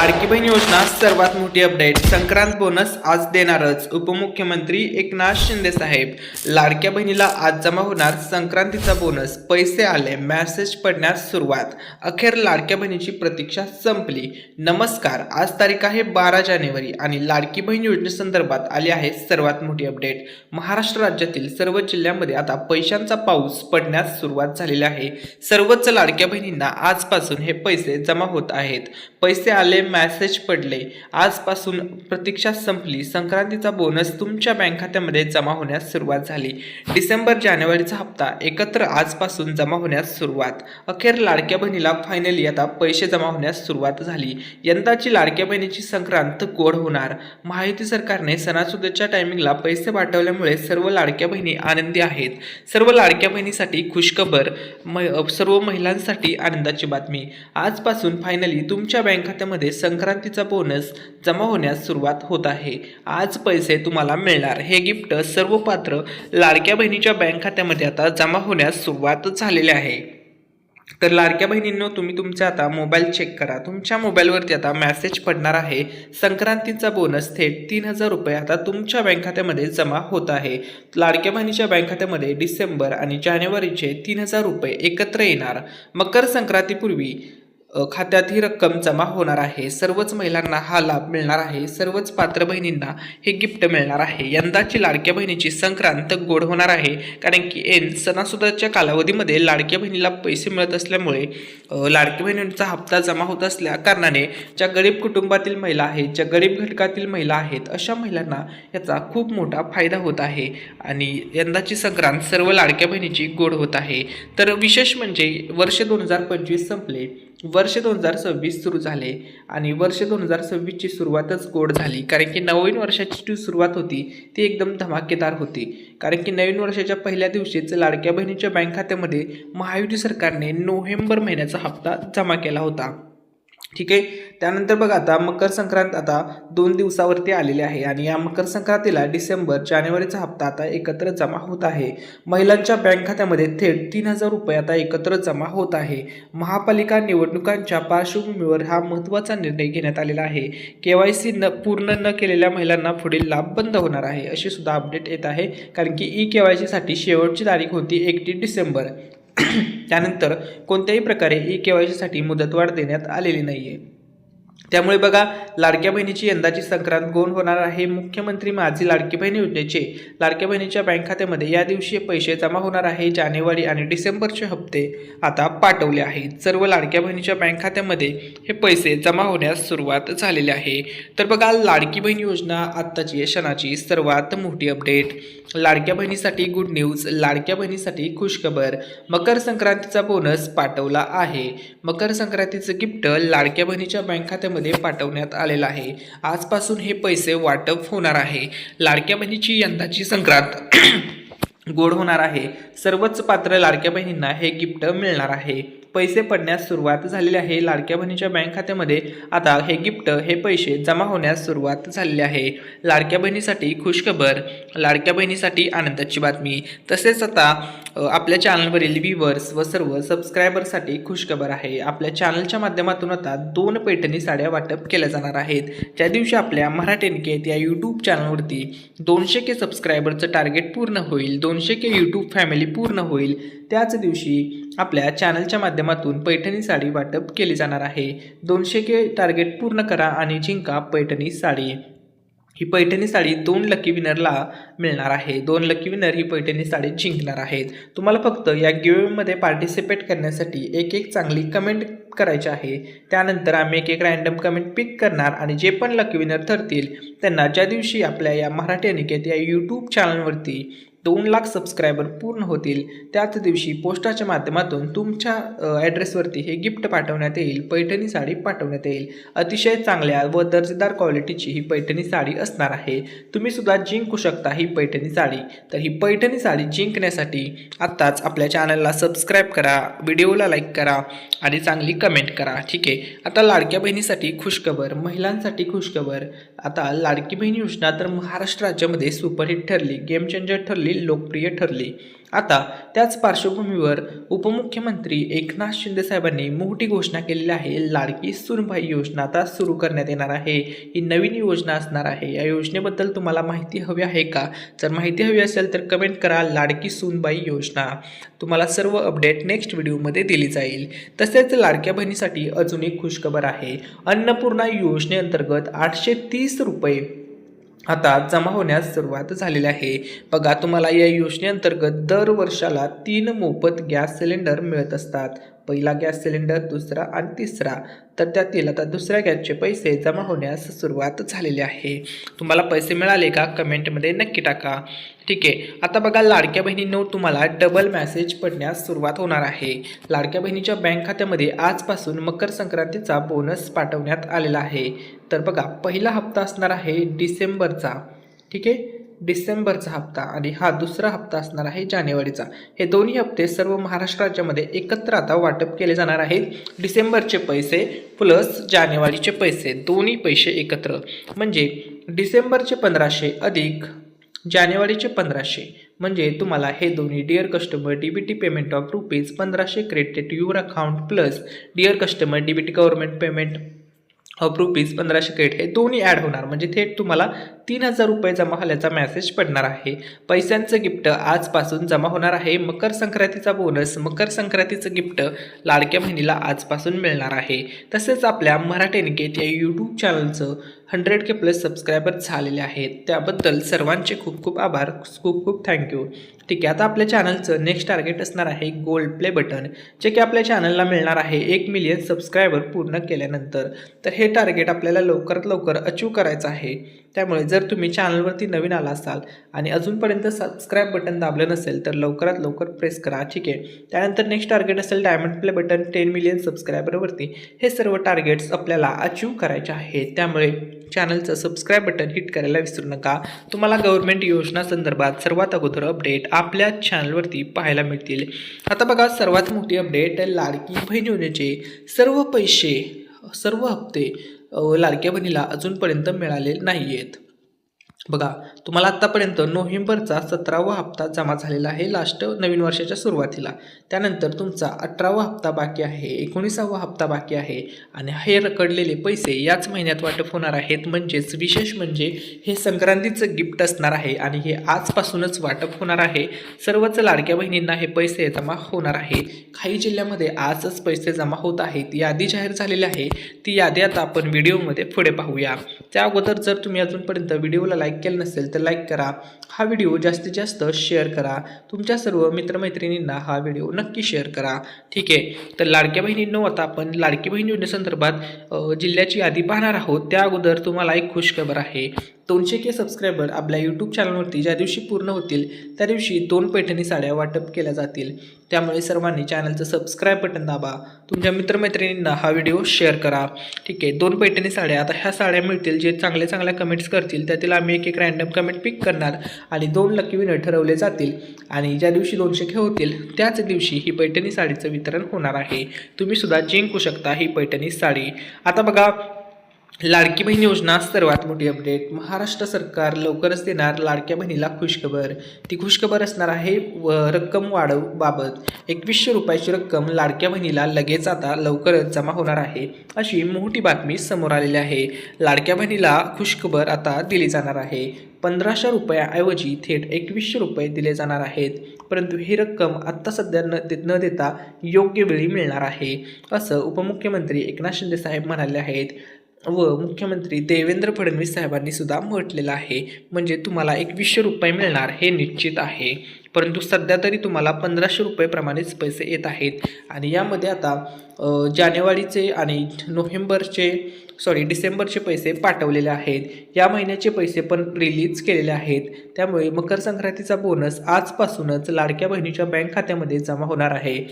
लाडकी बहीण योजना सर्वात मोठी अपडेट. संक्रांत बोनस आज देणारच. उपमुख्यमंत्री एकनाथ शिंदे साहेब. लाडक्या बहिणीला आज जमा होणार संक्रांतीचा बोनस. पैसे आले, मेसेज पडण्यास सुरुवात. अखेर लाडक्या बहिणीची प्रतीक्षा संपली. नमस्कार, आज तारीख आहे 12 जानेवारी आणि लाडकी बहीण योजनेसंदर्भात आली आहे सर्वात मोठी अपडेट. महाराष्ट्र राज्यातील सर्व जिल्ह्यांमध्ये आता पैशांचा पाऊस पडण्यास सुरुवात झालेली आहे. सर्वच लाडक्या बहिणींना आजपासून हे पैसे जमा होत आहेत. पैसे आले, मेसेज पडले. आजपासून प्रतीक्षा संपली. संक्रांतीचा बोनस तुमच्या बँक खात्यामध्ये जमा होण्यास सुरुवात झाली. डिसेंबर जानेवारीचा हप्ता एकत्र आजपासून जमा होण्यास सुरुवात. अखेर लाडक्या बहिणीला फायनली आता पैसे जमा होण्यास सुरुवात झाली. यंदाची लाडक्या बहिणीची संक्रांत गोड होणार. महायुती सरकारने सणासुदीच्या टायमिंगला पैसे पाठवल्यामुळे सर्व लाडक्या बहिणी आनंदी आहेत. सर्व लाडक्या बहिणीसाठी खुशखबर, सर्व महिलांसाठी आनंदाची बातमी. आजपासून फायनली तुमच्या बँक खात्यामध्ये संक्रांतीचा बोनस जमा होण्यास सुरुवात होत आहे. आज पैसे तुम्हाला मिळणार. हे गिफ्ट सर्व पात्र लाडक्या बहिणीच्या बँक खात्यामध्ये आता जमा होण्यास सुरुवात झालेली आहे. तर लाडक्या बहिणींनो, तुम्ही तुमचा आता मोबाईल चेक करा. तुमच्या मोबाईलवरती आता मेसेज पडणार आहे. संक्रांतीचा बोनस थेट 3,000 रुपये आता तुमच्या बँक खात्यामध्ये जमा होत आहे. लाडक्या बहिणीच्या बँक खात्यामध्ये डिसेंबर आणि जानेवारीचे 3,000 रुपये एकत्र येणार. मकर संक्रांतीपूर्वी खात्यात ही रक्कम जमा होणार आहे. सर्वच महिलांना हा लाभ मिळणार आहे. सर्वच पात्र बहिणींना हे गिफ्ट मिळणार आहे. यंदाची लाडक्या बहिणीची संक्रांत गोड होणार आहे, कारण की सणासुदाच्या कालावधीमध्ये लाडक्या बहिणीला पैसे मिळत असल्यामुळे लाडक्या बहिणींचा हप्ता जमा होत असल्या कारणाने ज्या गरीब कुटुंबातील महिला आहेत, ज्या गरीब घटकातील महिला आहेत, अशा महिलांना याचा खूप मोठा फायदा होत आहे आणि यंदाची संक्रांत सर्व लाडक्या बहिणीची गोड होत आहे. तर विशेष म्हणजे वर्ष 2025 संपले, वर्ष 2026 सुरू झाले आणि वर्ष 2026 ची सुरुवातच गोड झाली. कारण की नवीन वर्षाची जी सुरुवात होती ती एकदम धमाकेदार होती. कारण की नवीन वर्षाच्या पहिल्या दिवशीच लाडक्या बहिणीच्या बँक खात्यामध्ये महायुती सरकारने नोव्हेंबर महिन्याचा हप्ता जमा केला होता. ठीक आहे. त्यानंतर बघा, आता मकर संक्रांत आता 2 दिवसावरती आलेली आहे आणि या मकर संक्रांतीला डिसेंबर जानेवारीचा हप्ता आता एकत्र जमा होत आहे. महिलांच्या बँक खात्यामध्ये थेट 3,000 रुपये आता एकत्र जमा होत आहे. महापालिका निवडणुकांच्या पार्श्वभूमीवर हा महत्त्वाचा निर्णय घेण्यात आलेला आहे. KYC पूर्ण न केलेल्या महिलांना पुढील लाभ बंद होणार आहे, अशी सुद्धा अपडेट येत आहे. कारण की KYC साठी शेवटची तारीख होती 31 डिसेंबर. त्यानंतर कोणत्याही प्रकारे KYC साठी मुदतवाढ देण्यात आलेली नाहीये. त्यामुळे बघा, लाडक्या बहिणीची यंदाची संक्रांत गोड होणार आहे. मुख्यमंत्री माझी लाडकी बहीण योजनेचे लाडक्या बहिणीच्या बँक खात्यामध्ये या दिवशी पैसे जमा होणार आहे. जानेवारी आणि डिसेंबरचे हप्ते आता पाठवले आहेत. सर्व लाडक्या बहिणीच्या बँक खात्यामध्ये हे पैसे जमा होण्यास सुरुवात झालेली आहे. तर बघा, लाडकी बहीण योजना आत्ताची क्षणाची सर्वात मोठी अपडेट. लाडक्या बहिणीसाठी गुड न्यूज, लाडक्या बहिणीसाठी खुशखबर. मकर संक्रांतीचा बोनस पाठवला आहे. मकर संक्रांतीचं गिफ्ट लाडक्या बहिणीच्या बँक खात्यामध्ये पाठवण्यात आलेलं आहे. आजपासून हे पैसे वाटप होणार आहे. लाडक्या बहिणीची यंदाची संक्रांत गोड होणार आहे. सर्वच पात्र लाडक्या बहिणींना हे गिफ्ट मिळणार आहे. पैसे पडण्यास सुरुवात झालेली आहे. लाडक्या बहिणीच्या बँक खात्यामध्ये आता हे गिफ्ट, हे पैसे जमा होण्यास सुरुवात झालेली आहे. लाडक्या बहिणीसाठी खुशखबर, लाडक्या बहिणीसाठी आनंदाची बातमी. तसेच आता आपल्या चॅनलवरील व्ह्यूवर्स व सर्व सबस्क्रायबरसाठी खुशखबर आहे. आपल्या चॅनलच्या माध्यमातून आता 2 पैठणी साड्या वाटप केल्या जाणार आहेत. ज्या दिवशी आपल्या मराठी निकेत या यूट्यूब चॅनलवरती 200K सबस्क्रायबरचं टार्गेट पूर्ण होईल, 200K यूट्यूब फॅमिली पूर्ण होईल, त्याच दिवशी आपल्या चॅनलच्या माध्यमातून पैठणी साडी वाटप केली जाणार आहे. 200K टार्गेट पूर्ण करा आणि जिंका पैठणी साडी. ही पैठणी साडी 2 लकी विनरला मिळणार आहे. 2 लकी विनर ही पैठणी साडी जिंकणार आहेत. तुम्हाला फक्त या गिव्हअवेमध्ये पार्टिसिपेट करण्यासाठी एक चांगली कमेंट करायची आहे. त्यानंतर आम्ही एक रॅन्डम कमेंट पिक करणार आणि जे पण लकी विनर ठरतील त्यांना ज्या दिवशी आपल्या या मराठी अनिकेत या यूट्यूब चॅनलवरती 2 लाख सबस्क्रायबर पूर्ण होतील त्याच दिवशी पोस्टाच्या माध्यमातून तुमच्या ॲड्रेसवरती हे गिफ्ट पाठवण्यात येईल. पैठणी साडी पाठवण्यात येईल. अतिशय चांगल्या व दर्जेदार क्वालिटीची ही पैठणी साडी असणार आहे. तुम्ही सुद्धा जिंकू शकता ही पैठणी साडी. तर ही पैठणी साडी जिंकण्यासाठी आत्ताच आपल्या चॅनलला सबस्क्राईब करा, व्हिडिओला लाईक करा आणि चांगली कमेंट करा. ठीक आहे. आता लाडक्या बहिणीसाठी खुशखबर, महिलांसाठी खुशखबर. आता लाडकी बहीण योजना तर महाराष्ट्र राज्यामध्ये सुपरहिट ठरली, गेम चेंजर ठरली देखील लोकप्रिय ठरली. आता त्याच पार्श्वभूमीवर उपमुख्यमंत्री एकनाथ शिंदे साहेबांनी मोठी घोषणा केलेली आहे. लाडकी सूनबाई योजना आता सुरू करण्यात येणार आहे. ही नवीन योजना असणार आहे. या योजनेबद्दल तुम्हाला माहिती हवी आहे का? जर माहिती हवी असेल तर कमेंट करा लाडकी सूनबाई योजना. तुम्हाला सर्व अपडेट नेक्स्ट व्हिडिओमध्ये दिली जाईल. तसेच लाडक्या बहिणीसाठी अजून एक खुशखबर आहे. अन्नपूर्णा योजनेअंतर्गत 830 रुपये आता जमा होण्यास सुरुवात झालेली आहे. बघा, तुम्हाला या योजनेअंतर्गत दर वर्षाला 3 मोफत गॅस सिलेंडर मिळत असतात. पहिला गॅस सिलेंडर, दुसरा आणि तिसरा. तर त्यातील आता दुसऱ्या गॅसचे पैसे जमा होण्यास सुरुवात झालेली आहे. तुम्हाला पैसे मिळाले का? कमेंटमध्ये नक्की टाका. ठीक आहे. आता बघा, लाडक्या बहिणींनो तुम्हाला डबल मेसेज पडण्यास सुरुवात होणार आहे. लाडक्या बहिणीच्या बँक खात्यामध्ये आजपासून मकर संक्रांतीचा बोनस पाठवण्यात आलेला आहे. तर बघा, पहिला हप्ता असणार आहे डिसेंबरचा. ठीक आहे, डिसेंबरचा हप्ता आणि हा दुसरा हप्ता असणार आहे जानेवारीचा. हे दोन्ही हप्ते सर्व महाराष्ट्र राज्यामध्ये एकत्र आता वाटप केले जाणार आहेत. डिसेंबरचे पैसे प्लस जानेवारीचे पैसे, दोन्ही पैसे एकत्र, म्हणजे डिसेंबरचे 1500 अधिक जानेवारीचे 1500, म्हणजे तुम्हाला हे दोन्ही dear customer DBT payment of ₹1500 credited your account plus dear customer DBT government payment of ₹1500 credit हे दोन्ही ॲड होणार. म्हणजे थेट तुम्हाला 3000 रुपये जमा झाल्याचा मेसेज पडणार आहे. पैशांचं गिफ्ट आजपासून जमा होणार आहे. मकर संक्रांतीचा बोनस, मकर संक्रांतीचं गिफ्ट लाडक्या बहिणीला आजपासून मिळणार आहे. तसेच आपल्या मराठी एनकेट या यूट्यूब चॅनलचं 100K प्लस सबस्क्रायबर झालेले आहेत. त्याबद्दल सर्वांचे खूप खूप आभार, खूप खूप थँक्यू. ठीक आहे. आता आपल्या चॅनलचं नेक्स्ट टार्गेट असणार आहे गोल्ड प्ले बटन, जे की आपल्या चॅनलला मिळणार आहे 1 मिलियन सबस्क्रायबर पूर्ण केल्यानंतर. तर हे टार्गेट आपल्याला लवकरात लवकर अचीव करायचं आहे. त्यामुळे जर तुम्ही चॅनलवरती नवीन आला असाल आणि अजूनपर्यंत सबस्क्राईब बटन दाबलं नसेल तर लवकरात लवकर प्रेस करा. ठीक आहे. त्यानंतर नेक्स्ट टार्गेट असेल डायमंड प्ले बटन 10 मिलियन सबस्क्रायबरवरती. हे सर्व टार्गेट्स आपल्याला अचीव करायचे आहेत. त्यामुळे चॅनलचं सबस्क्राईब बटन हिट करायला विसरू नका. तुम्हाला गव्हर्नमेंट योजना संदर्भात सर्वात अगोदर अपडेट आपल्या चॅनलवरती पाहायला मिळतील. आता बघा, सर्वात मोठी अपडेट, लाडकी बहीण योजनेचे सर्व पैसे, सर्व हप्ते लाडक्या बहिणीला अजूनपर्यंत मिळाले नाही आहेत. बघा, तुम्हाला आत्तापर्यंत नोव्हेंबरचा 17वा हप्ता जमा झालेला आहे लास्ट नवीन वर्षाच्या सुरुवातीला. त्यानंतर तुमचा 18वा हप्ता बाकी आहे, 19वा हप्ता बाकी आहे आणि हे रखडलेले पैसे याच महिन्यात वाटप होणार आहेत. म्हणजेच विशेष म्हणजे हे संक्रांतीचं गिफ्ट असणार आहे आणि हे आजपासूनच वाटप होणार आहे. सर्वच लाडक्या बहिणींना हे पैसे जमा होणार आहे. काही जिल्ह्यामध्ये आजच पैसे जमा होत आहेत. यादी जाहीर झालेली आहे. ती यादी आता आपण व्हिडिओमध्ये पुढे पाहूया. त्या अगोदर जर तुम्ही अजूनपर्यंत व्हिडिओला लाईक केलं नसेल तर लाईक करा. हा व्हिडिओ जास्तीत जास्त शेअर करा. तुमच्या सर्व मित्रमैत्रिणींना हा व्हिडिओ नक्की शेअर करा. ठीक आहे. तर लाडक्या बहिणींनो, आता आपण लाडकी बहीण योजनेसंदर्भात जिल्ह्याची यादी पाहणार आहोत. त्या अगोदर तुम्हाला एक खुशखबर आहे. 200K सबस्क्रायबर आपल्या यूट्यूब चॅनलवरती ज्या दिवशी पूर्ण होतील त्या दिवशी 2 पैठणी साड्या वाटप केल्या जातील. त्यामुळे सर्वांनी चॅनलचं सबस्क्राईब बटन दाबा. तुमच्या मित्रमैत्रिणींना हा व्हिडिओ शेअर करा. ठीक आहे. 2 पैठणी साड्या, आता ह्या साड्या मिळतील जे चांगल्या कमेंट्स करतील. त्यातील आम्ही एक रॅन्डम कमेंट पिक करणार आणि 2 लकी विनर ठरवले जातील आणि ज्या दिवशी 200K होतील त्याच दिवशी ही पैठणी साडीचं वितरण होणार आहे. तुम्ही सुद्धा जिंकू शकता ही पैठणी साडी. आता बघा, लाडकी बहीण योजना सर्वात मोठी अपडेट. महाराष्ट्र सरकार लवकरच देणार लाडक्या बहिणीला खुशखबर. ती खुशखबर असणार आहे रक्कम वाढव बाबत. 2100 रुपयाची रक्कम लाडक्या बहिणीला लगेच आता लवकरच जमा होणार आहे, अशी मोठी बातमी समोर आलेली आहे. लाडक्या बहिणीला खुशखबर आता दिली जाणार आहे. 1500 रुपयाऐवजी थेट 2100 रुपये दिले जाणार आहेत. परंतु ही रक्कम आत्ता सध्या न देता योग्य वेळी मिळणार आहे, असं उपमुख्यमंत्री एकनाथ शिंदे साहेब म्हणाले आहेत व मुख्यमंत्री देवेंद्र फडणवीस साहेबांनी सुद्धा म्हटलेलं आहे. म्हणजे तुम्हाला 2100 रुपये मिळणार हे निश्चित आहे. परंतु सध्या तरी तुम्हाला 1500 रुपये प्रमाणेच पैसे येत आहेत आणि यामध्ये आता जानेवारीचे आणि डिसेंबरचे पैसे पाठवलेले आहेत. या महिन्याचे पैसे पण रिलीज केलेले आहेत. त्यामुळे मकर संक्रांतीचा बोनस आजपासूनच लाडक्या बहिणीच्या बँक खात्यामध्ये जमा होणार आहे.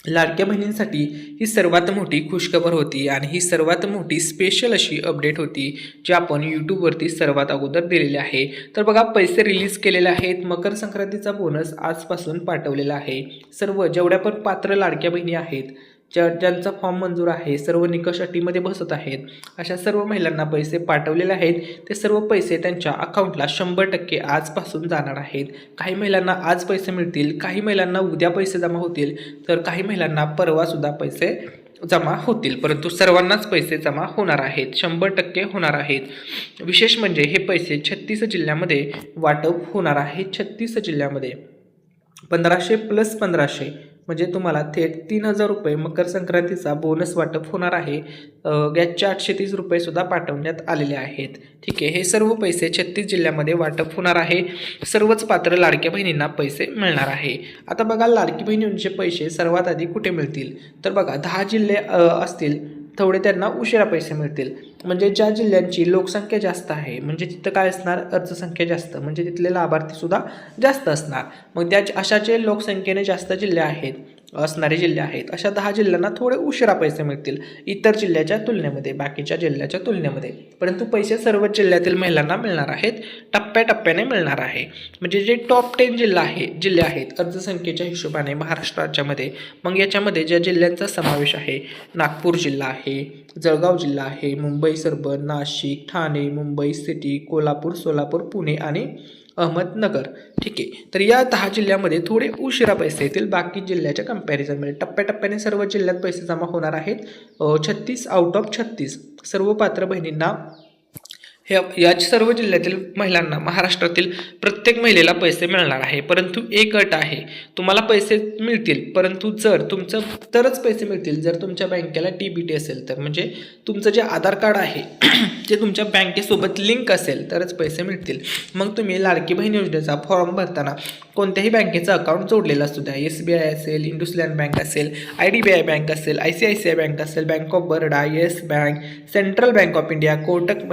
लाडक्या बहिणींसाठी ही सर्वात मोठी खुशखबर होती आणि ही सर्वात मोठी स्पेशल अशी अपडेट होती जी आपण यूट्यूबवरती सर्वात अगोदर दिलेली आहे. तर बघा, पैसे रिलीज केलेले आहेत. मकर संक्रांतीचा बोनस आजपासून पाठवलेला आहे. सर्व जेवढ्या पण पात्र लाडक्या बहिणी आहेत ज्यांचा फॉर्म मंजूर आहे, सर्व निकष अटीमध्ये बसत आहेत, अशा सर्व महिलांना पैसे पाठवलेले आहेत. ते सर्व पैसे त्यांच्या अकाउंटला 100% आजपासून जाणार आहेत. काही महिलांना आज पैसे मिळतील, काही महिलांना उद्या पैसे जमा होतील, तर काही महिलांना परवासुद्धा पैसे जमा होतील, परंतु सर्वांनाच पैसे जमा होणार आहेत, 100% होणार आहेत. विशेष म्हणजे हे पैसे 36 जिल्ह्यामध्ये वाटप होणार आहेत. 36 जिल्ह्यामध्ये 1500 + 1500 म्हणजे तुम्हाला थेट 3000 रुपये मकर संक्रांतीचा बोनस वाटप होणार आहे. गॅसचे 830 रुपये सुद्धा पाठवण्यात आलेले आहेत. ठीक आहे, हे सर्व पैसे 36 जिल्ह्यामध्ये वाटप होणार आहे. सर्वच पात्र लाडक्या बहिणींना पैसे मिळणार आहे. आता बघा, लाडकी बहिणींचे पैसे सर्वात आधी कुठे मिळतील, तर बघा 10 जिल्हे असतील थोडे त्यांना उशिरा पैसे मिळतील. म्हणजे ज्या जिल्ह्यांची लोकसंख्या जास्त आहे, म्हणजे तिथं काय असणार, अर्जसंख्या जास्त, म्हणजे तिथले लाभार्थीसुद्धा जास्त असणार. मग अशा जे लोकसंख्येने जास्त जिल्हे आहेत, असणारे जिल्हे आहेत, अशा 10 जिल्ह्यांना थोडे उशिरा पैसे मिळतील इतर जिल्ह्याच्या तुलनेमध्ये, बाकीच्या जिल्ह्याच्या तुलनेमध्ये. परंतु पैसे सर्वच जिल्ह्यातील महिलांना मिळणार आहेत, टप्प्याटप्प्याने मिळणार आहे. म्हणजे जे टॉप 10 जिल्हे आहेत अर्जसंख्येच्या हिशोबाने महाराष्ट्र राज्यामध्ये, मग याच्यामध्ये ज्या जिल्ह्यांचा समावेश आहे, नागपूर जिल्हा आहे, जळगाव जिल्हा आहे, मुंबई सर्बन, नाशिक, ठाणे, मुंबई सिटी, कोल्हापूर, सोलापूर, पुणे आणि अहमदनगर. ठीक आहे, तर या 10 जिल्ह्यामध्ये थोडे उशिरा पैसे येतील बाकी जिल्ह्याच्या कंपॅरिझनमध्ये. टप्प्याटप्प्याने सर्व जिल्ह्यात पैसे जमा होणार आहेत. 36 आउट ऑफ 36 सर्व पात्र बहिणींना, या सर्व जिल्ह्यातील महिलांना, महाराष्ट्रातील प्रत्येक महिलेला पैसे मिळणार आहे. परंतु एक अट आहे, तुम्हाला पैसे मिळतील, परंतु जर तुमचं तरच पैसे मिळतील जर तुमच्या बँकेला TBT असेल तर, म्हणजे तुमचं जे आधार कार्ड आहे जे तुमच्या बँकेसोबत लिंक असेल तरच पैसे मिळतील. मग तुम्ही लाडकी बहीण योजनेचा फॉर्म भरताना कोणत्याही बँकेचं अकाउंट जोडलेलं असू द्या, SBI असेल, इंडसलँड बँक असेल, IDBI बँक असेल, ICICI बँक असेल, bank of Baroda, Yes bank, central bank of India, Kotak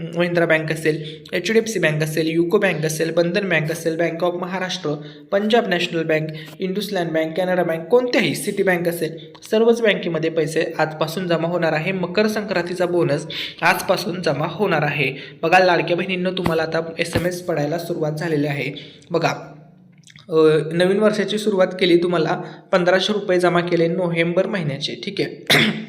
Mahindra bank असेल, HDFC बँक असेल, युको बँक असेल, बंधन बँक असेल, bank of Maharashtra, Punjab national bank, IndusInd bank, Canara bank, कोणत्याही सिटी बँक असेल, सर्वच बँकेमध्ये पैसे आजपासून जमा होणार आहे. मकर संक्रांतीचा बोनस आजपासून जमा होणार आहे. बघा लाडक्या बहिणींनो, तुम्हाला आता SMS पडायला सुरुवात झालेली आहे. बघा, नवीन वर्षाची सुरुवात केली, तुम्हाला 1500 रुपये जमा केले नोव्हेंबर महिन्याचे. ठीक आहे,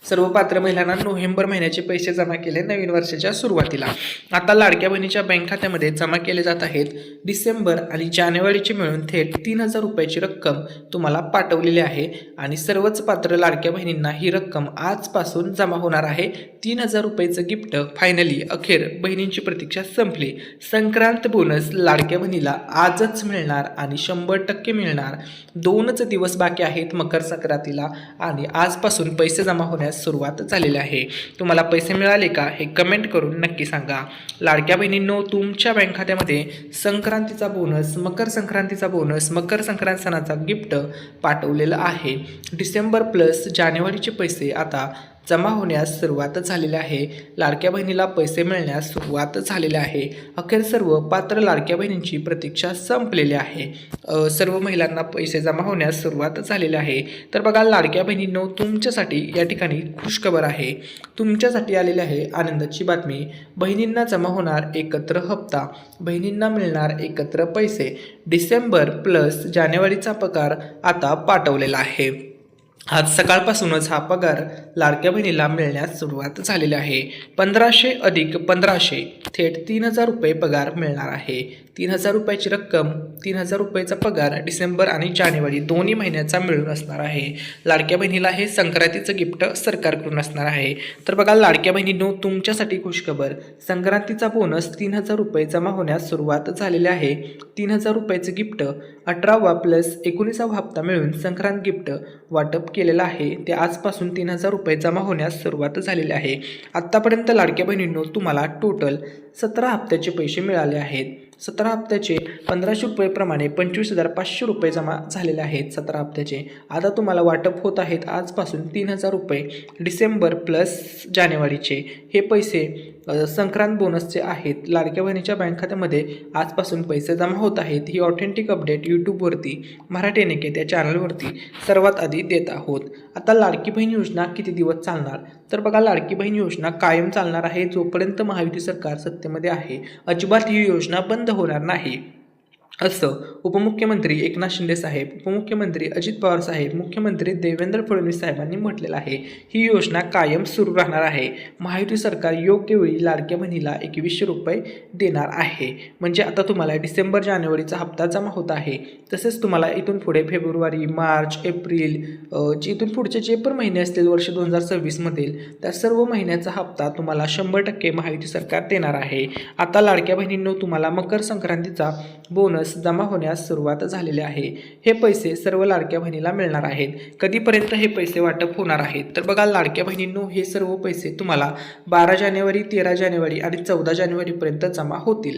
सर्व पात्र महिलांना नोव्हेंबर महिन्याचे पैसे जमा केले नवीन वर्षाच्या सुरुवातीला. आता लाडक्या बहिणीच्या बँक खात्यामध्ये जमा केले जात आहेत डिसेंबर आणि जानेवारीची मिळून थेट 3000 रुपयाची रक्कम तुम्हाला पाठवलेली आहे. आणि सर्वच पात्र लाडक्या बहिणींना ही रक्कम आजपासून जमा होणार आहे. 3000 रुपयाचं गिफ्ट फायनली अखेर बहिणींची प्रतीक्षा संपली. संक्रांत बोनस लाडक्या बहिणीला आजच मिळणार आणि 100% मिळणार. 2च दिवस बाकी आहेत मकर संक्रांतीला आणि आजपासून पैसे जमा होण्यास सुरुवात झालेली आहे. तुम्हाला पैसे मिळाले का हे कमेंट करून नक्की सांगा. लाडक्या बहिणींनो, तुमच्या बँक खात्यामध्ये संक्रांतीचा बोनस, मकर संक्रांतीचा बोनस, मकर संक्रांत सणाचा गिफ्ट पाठवलेलं आहे. डिसेंबर प्लस जानेवारीचे पैसे आता जमा होण्यास सुरुवात झालेली आहे. लाडक्या बहिणीला पैसे मिळण्यास सुरुवात झालेली आहे. अखेर सर्व पात्र लाडक्या बहिणींची प्रतीक्षा संपलेली आहे. सर्व महिलांना पैसे जमा होण्यास सुरुवात झालेली आहे. तर बघा लाडक्या बहिणींनो, तुमच्यासाठी या ठिकाणी खुशखबर आहे. तुमच्यासाठी आलेली आहे आनंदाची बातमी. बहिणींना जमा होणार एकत्र हप्ता, बहिणींना मिळणार एकत्र पैसे. डिसेंबर प्लस जानेवारीचा पगार आता पाठवलेला आहे. आज सकाळपासूनच हा पगार लाडक्या बहिणीला मिळण्यास सुरुवात झालेली आहे. 1500 अधिक 1500 थेट 3000 रुपये पगार मिळणार आहे. 3000 रुपयाची रक्कम, 3000 रुपयाचा पगार डिसेंबर आणि जानेवारी दोन्ही महिन्याचा मिळून असणार आहे. लाडक्या बहिणीला हे संक्रांतीचं गिफ्ट सरकारकडून असणार आहे. तर बघा लाडक्या बहिणींनो, तुमच्यासाठी खुशखबर. संक्रांतीचा बोनस 3000 रुपये जमा होण्यास सुरुवात झालेली आहे. 3000 रुपयाचं गिफ्ट 18वा प्लस 19वा हप्ता मिळून संक्रांत गिफ्ट वाटप केलेलं आहे. ते आजपासून 3000 रुपये जमा होण्यास सुरुवात झालेली आहे. आत्तापर्यंत लाडक्या बहिणींनो, तुम्हाला टोटल 17 हप्त्याचे पैसे मिळाले आहेत. 17 हप्त्याचे 1500 रुपयेप्रमाणे 25,500 रुपये जमा झालेले आहेत 17 हप्त्याचे. आता तुम्हाला वाटप होत आहेत आजपासून 3000 रुपये डिसेंबर प्लस जानेवारीचे. हे पैसे संक्रांत बोनसचे आहेत. लाडक्या बहिणीच्या बँक खात्यामध्ये आजपासून पैसे जमा होत आहेत. ही ऑथेंटिक अपडेट यूट्यूबवरती मराठी निकेत या चॅनलवरती सर्वात आधी देत आहोत. आता लाडकी बहीण योजना किती दिवस चालणार, तर बघा लाडकी बहीण योजना कायम चालणार आहे जोपर्यंत महायुती सरकार सत्तेमध्ये आहे. अजिबात ही योजना बंद होणार नाही. असं उपमुख्यमंत्री एकनाथ शिंदे साहेब, उपमुख्यमंत्री अजित पवार साहेब, मुख्यमंत्री देवेंद्र फडणवीस साहेबांनी म्हटलेलं आहे. ही योजना कायम सुरू राहणार आहे. महायुती सरकार योग्य वेळी लाडक्या बहिणीला 2100 रुपये देणार आहे. म्हणजे आता तुम्हाला डिसेंबर जानेवारीचा हप्ता जमा होत आहे. तसेच तुम्हाला इथून पुढे फेब्रुवारी, मार्च, एप्रिल इथून पुढचे जे पण महिने असतील वर्ष 2026 मधील त्या सर्व महिन्याचा हप्ता तुम्हाला 100% महायुती सरकार देणार आहे. आता लाडक्या बहिणींनो तुम्हाला मकर संक्रांतीचा बोनस जमा होण्यास सुरुवात झालेली आहे. हे पैसे सर्व लाडक्या बहिणीला मिळणार आहेत. कधीपर्यंत हे पैसे वाटप होणार आहेत तर बघा लाडक्या बहिणींनो हे सर्व पैसे तुम्हाला 12 जानेवारी, 13 जानेवारी आणि 14 जानेवारीपर्यंत जमा होतील.